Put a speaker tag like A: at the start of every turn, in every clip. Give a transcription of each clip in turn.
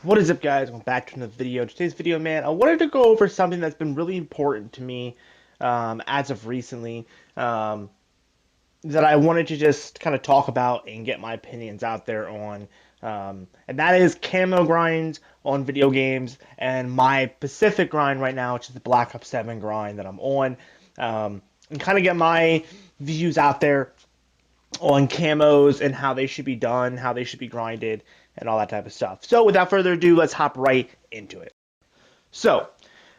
A: What is up, guys? Welcome back to another video. Today's video, man, I wanted to go over something that's been really important to me as of recently that I wanted to just kind of talk about and get my opinions out there on. And that is camo grinds on video games and my specific grind right now, which is the Black Ops 7 grind that I'm on. And kind of get my views out there on camos and how they should be done, how they should be grinded, and all that type of stuff. So without further ado, let's hop right into it. So,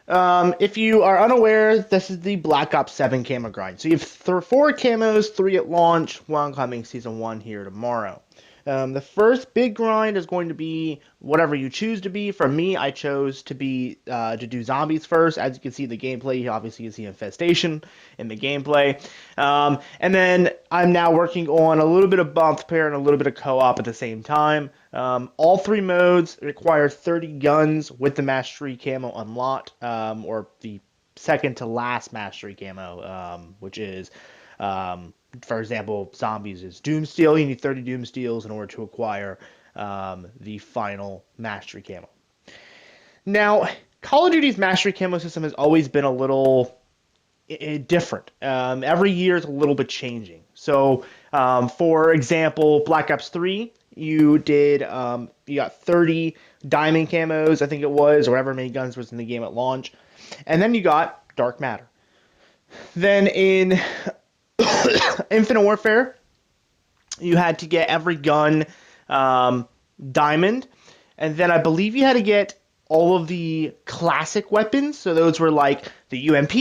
A: if you are unaware, this is the Black Ops 7 camo grind. So you have four camos, three at launch, one coming Season 1 here tomorrow. The first big grind is going to be whatever you choose to be. For me, I chose to do zombies first. As you can see in the gameplay, you obviously can see infestation in the gameplay. And then I'm now working on a little bit of multiplayer and a little bit of co-op at the same time. All three modes require 30 guns with the mastery camo unlocked, or the second to last mastery camo, which is for example, zombies is Doomsteel. You need 30 Doomsteels in order to acquire the final mastery camo. Now, Call of Duty's mastery camo system has always been a little different. Every year is a little bit changing. So, for example, Black Ops 3, you got 30 diamond camos, I think it was, or however many guns was in the game at launch. And then you got Dark Matter. Then in Infinite Warfare, you had to get every gun diamond, and then I believe you had to get all of the classic weapons. So those were like the UMP,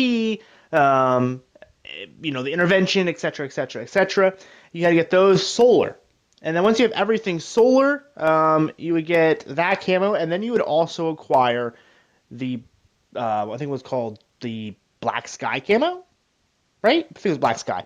A: the intervention, etc., etc., etc. You had to get those solar, and then once you have everything solar, you would get that camo, and then you would also acquire the I think it was called the Black Sky camo, right? I think it was Black Sky.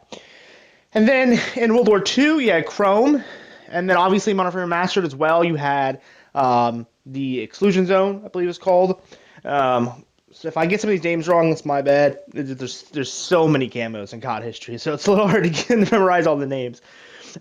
A: And then in World War II, you had Chrome, and then obviously Modern Warfare Remastered as well. You had the Exclusion Zone, I believe it's called. So if I get some of these names wrong, it's my bad. There's so many camos in COD history, so it's a little hard to memorize all the names.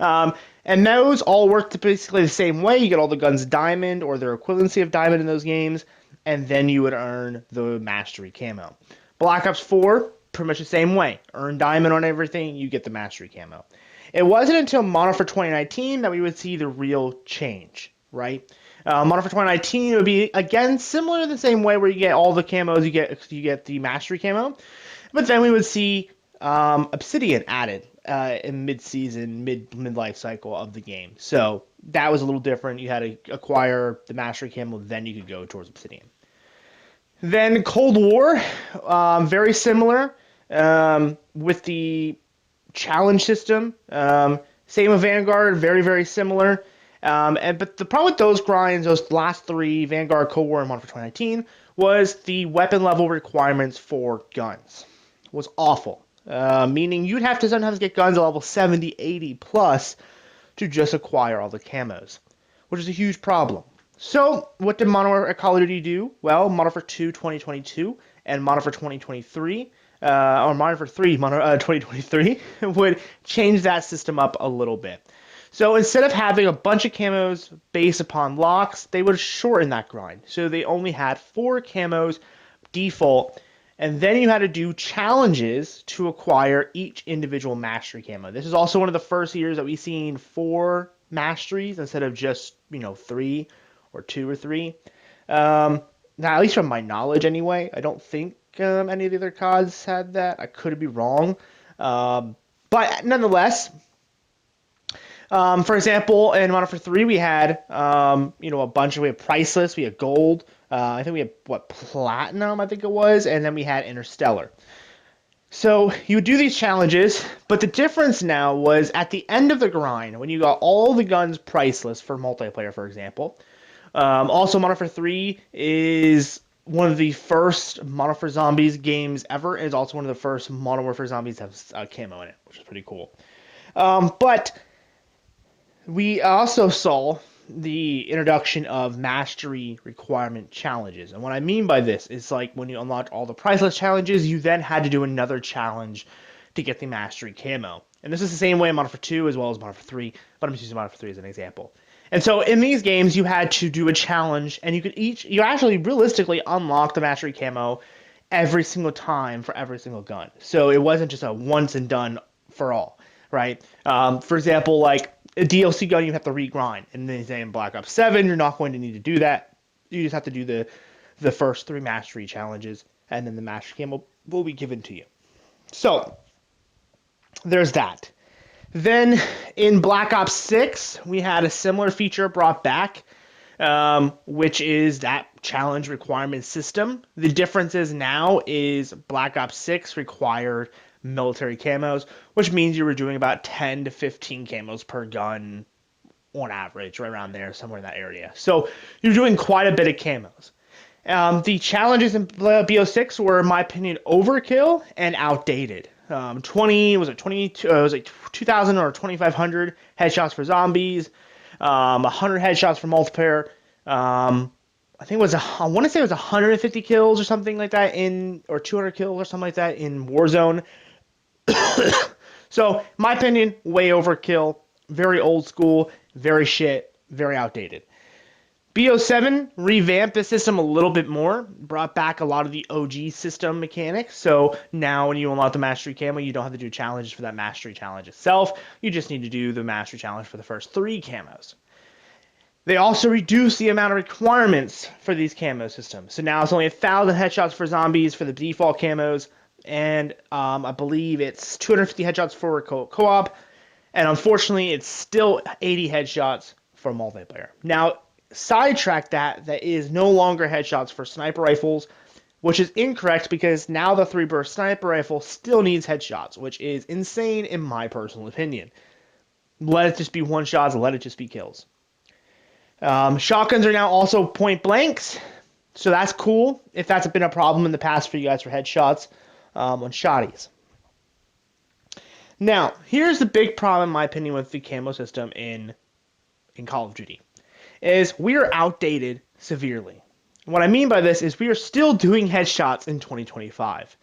A: And those all work basically the same way. You get all the guns diamond or their equivalency of diamond in those games, and then you would earn the mastery camo. Black Ops 4, pretty much the same way. Earn diamond on everything, you get the mastery camo. It wasn't until Modern Warfare 2019 that we would see the real change, right? Modern Warfare 2019 would be, again, similar in the same way where you get all the camos, you get the mastery camo. But then we would see Obsidian added in mid-season, mid-life cycle of the game. So that was a little different. You had to acquire the mastery camo, then you could go towards Obsidian. Then Cold War, very similar with the challenge system. Same with Vanguard, very, very similar. But the problem with those grinds, those last three, Vanguard, Cold War, and Modern Warfare 2019, was the weapon level requirements for guns. It was awful. Meaning you'd have to sometimes get guns at level 70, 80 plus to just acquire all the camos, which is a huge problem. So, what did Modern Warfare Call of Duty do? Well, Modern Warfare 2 2022 and Modern Warfare 2023, or Modern Warfare 3 2023, would change that system up a little bit. So, instead of having a bunch of camos based upon locks, they would shorten that grind. So, they only had 4 camos default, and then you had to do challenges to acquire each individual mastery camo. This is also one of the first years that we've seen 4 masteries instead of just, 3 or 2 or 3. Now, at least from my knowledge anyway, I don't think any of the other CODs had that. I could be wrong. But nonetheless, for example, in Modern Warfare 3, we had, a bunch of, we had Priceless, we had Gold, I think we had, Platinum, I think it was, and then we had Interstellar. So you would do these challenges, but the difference now was at the end of the grind, when you got all the guns priceless for multiplayer, for example. Also, Modern Warfare 3 is one of the first Modern Warfare Zombies games ever, and is also one of the first Modern Warfare Zombies to have camo in it, which is pretty cool. But we also saw the introduction of mastery requirement challenges. And what I mean by this is like when you unlocked all the priceless challenges, you then had to do another challenge to get the mastery camo. And this is the same way in Modern Warfare 2 as well as Modern Warfare 3, but I'm just using Modern Warfare 3 as an example. And so in these games, you had to do a challenge, and you actually realistically unlock the mastery camo every single time for every single gun. So it wasn't just a once and done for all, right? For example, like a DLC gun, you have to regrind. And then in Black Ops 7, you're not going to need to do that. You just have to do the first 3 mastery challenges, and then the mastery camo will be given to you. So there's that. Then in Black Ops 6, we had a similar feature brought back, which is that challenge requirement system. The difference is now is Black Ops 6 required military camos, which means you were doing about 10 to 15 camos per gun on average, right around there, somewhere in that area. So you're doing quite a bit of camos. The challenges in BO6 were, in my opinion, overkill and outdated. 2,000 or 2,500 headshots for zombies, 100 headshots for multiplayer. I think I want to say it was 150 kills or something like that or 200 kills or something like that in Warzone. So, my opinion, way overkill, very old school, very shit, very outdated. Bo7 revamped the system a little bit more, brought back a lot of the OG system mechanics. So now when you unlock the mastery camo, you don't have to do challenges for that mastery challenge itself. You just need to do the mastery challenge for the first 3 camos. They also reduced the amount of requirements for these camo systems. So now it's only 1,000 headshots for zombies for the default camos, and I believe it's 250 headshots for co-op, and unfortunately it's still 80 headshots for multiplayer. Now, sidetrack that is no longer headshots for sniper rifles, which is incorrect because now the 3-burst sniper rifle still needs headshots, which is insane in my personal opinion. Let it just be one shots, let it just be kills. Shotguns are now also point blanks, so that's cool if that's been a problem in the past for you guys for headshots on shotties. Now, here's the big problem in my opinion with the camo system in Call of Duty. Is we are outdated severely. What I mean by this is we are still doing headshots in 2025.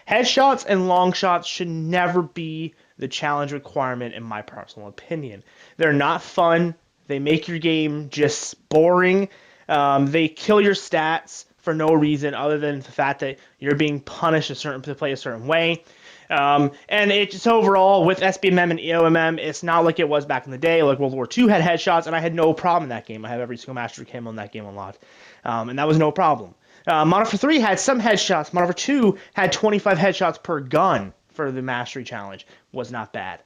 A: Headshots and long shots should never be the challenge requirement in my personal opinion. They're not fun. They make your game just boring. They kill your stats for no reason other than the fact that you're being punished to play a certain way. And it just overall, with SBMM and EOMM, it's not like it was back in the day. Like World War II had headshots, and I had no problem in that game. I have every single mastery camo in that game unlocked, and that was no problem. Modern Warfare 3 had some headshots. Modern Warfare 2 had 25 headshots per gun for the mastery challenge. Was not bad.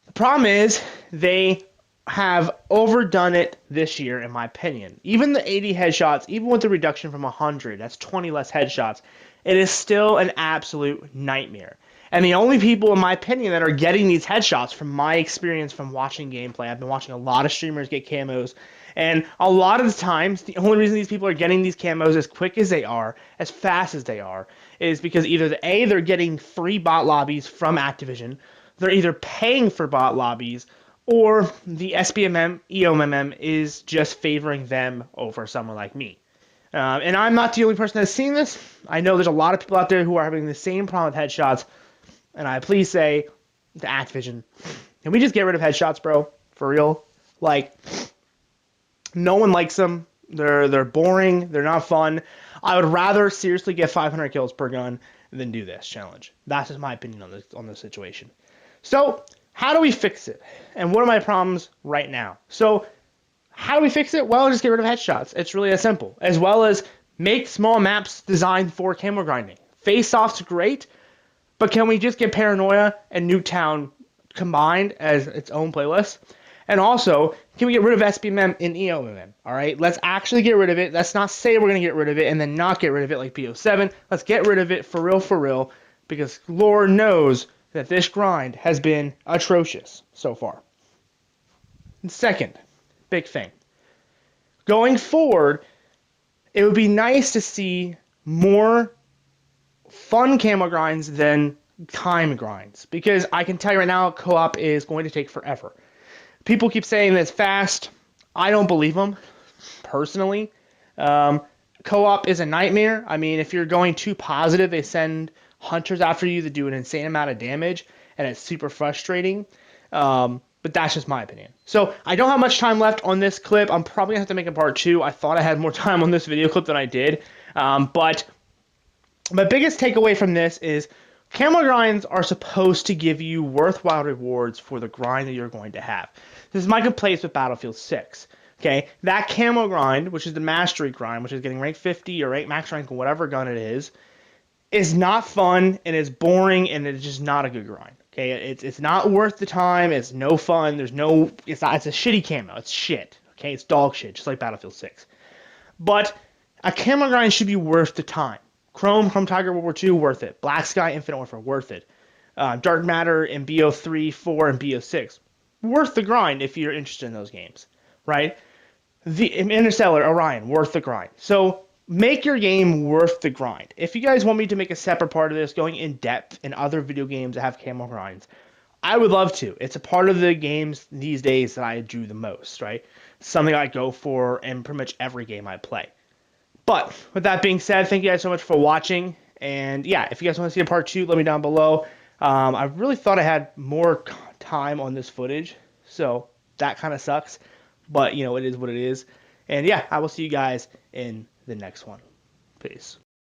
A: The problem is they have overdone it this year, in my opinion. Even the 80 headshots, even with the reduction from 100, that's 20 less headshots, it is still an absolute nightmare. And the only people, in my opinion, that are getting these headshots, from my experience from watching gameplay, I've been watching a lot of streamers get camos, and a lot of the times, the only reason these people are getting these camos as quick as they are, as fast as they are, is because either they're getting free bot lobbies from Activision, they're either paying for bot lobbies, or the SBMM, EOMM is just favoring them over someone like me. And I'm not the only person that's seen this. I know there's a lot of people out there who are having the same problem with headshots. And I please say to Activision, can we just get rid of headshots, bro? For real? Like, no one likes them. They're boring. They're not fun. I would rather seriously get 500 kills per gun than do this challenge. That's just my opinion on this situation. So, how do we fix it? And what are my problems right now? So, how do we fix it? Well, just get rid of headshots. It's really that simple. As well as make small maps designed for camo grinding. Face-off's great, but can we just get Paranoia and Nuketown combined as its own playlist? And also, can we get rid of SBMM and EOMM? All right, let's actually get rid of it. Let's not say we're going to get rid of it and then not get rid of it like Bo7. Let's get rid of it for real, because Lord knows that this grind has been atrocious so far. And second, big thing. Going forward, it would be nice to see more fun camo grinds than time grinds, because I can tell you right now, co-op is going to take forever. People keep saying that it's fast. I don't believe them, personally. Co-op is a nightmare. I mean, if you're going too positive, they send hunters after you that do an insane amount of damage, and it's super frustrating. But But that's just my opinion. So I don't have much time left on this clip. I'm probably going to have to make a part 2. I thought I had more time on this video clip than I did. But my biggest takeaway from this is camo grinds are supposed to give you worthwhile rewards for the grind that you're going to have. This is my complaints with Battlefield 6. Okay, that camo grind, which is the mastery grind, which is getting rank 50 or rank max rank, whatever gun it is not fun and it's boring and it's just not a good grind. Okay, it's not worth the time. It's no fun. It's a shitty camo. It's shit. Okay, it's dog shit, just like Battlefield 6. But a camo grind should be worth the time. Chrome Tiger World War II, worth it. Black Sky Infinite Warfare, worth it. Dark Matter and BO3, 4, and BO6, worth the grind if you're interested in those games, right? The Interstellar, Orion, worth the grind. So make your game worth the grind. If you guys want me to make a separate part of this, going in depth in other video games that have camo grinds, I would love to. It's a part of the games these days that I do the most, right? Something I go for in pretty much every game I play. But with that being said, thank you guys so much for watching. And yeah, if you guys want to see a part 2, let me down below. I really thought I had more time on this footage, so that kind of sucks. But, you know, it is what it is. And yeah, I will see you guys in the next one. Peace.